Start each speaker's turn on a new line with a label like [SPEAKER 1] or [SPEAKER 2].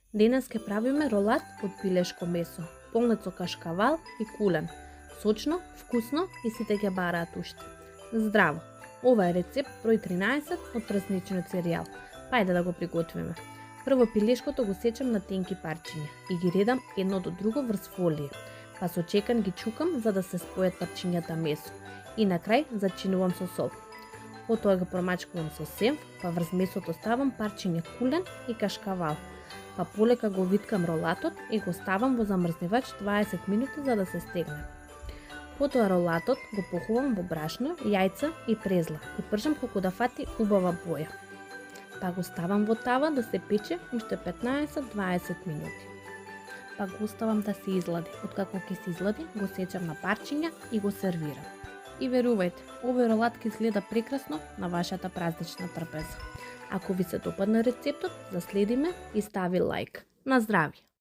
[SPEAKER 1] Денес ќе правиме ролат од пилешко месо, полнет со кашкавал и кулен. Сочно, вкусно и сите ќе бараат уште. Здраво! Ова е рецепт број 13 од празничниот серијал. Пајде да го приготвиме. Прво пилешкото го сечам на тенки парчиња и ги редам едно до друго врз фолија. Па со чекан ги чукам за да се спојат парчињата месо. И на крај зачинувам со сол. Потоа го промачкувам со сенф, па врз месото ставам парчиња кулен и кашкавал. Па полека го виткам ролатот и го ставам во замрзнивач 20 минути за да се стегне. Потоа ролатот го похувам во брашно, јајца и презла и пржам колку да фати убава боја. Па го ставам во тава да се пече уште 15-20 минути. Па го оставам да се излади. Откако ќе се излади, го сечам на парчиња и го сервирам. И верувајте, овој ролат ќе изгледа прекрасно на вашата празнична трпеза. Ако ви се допадна рецептот, заследи ме и стави лајк. На здравје!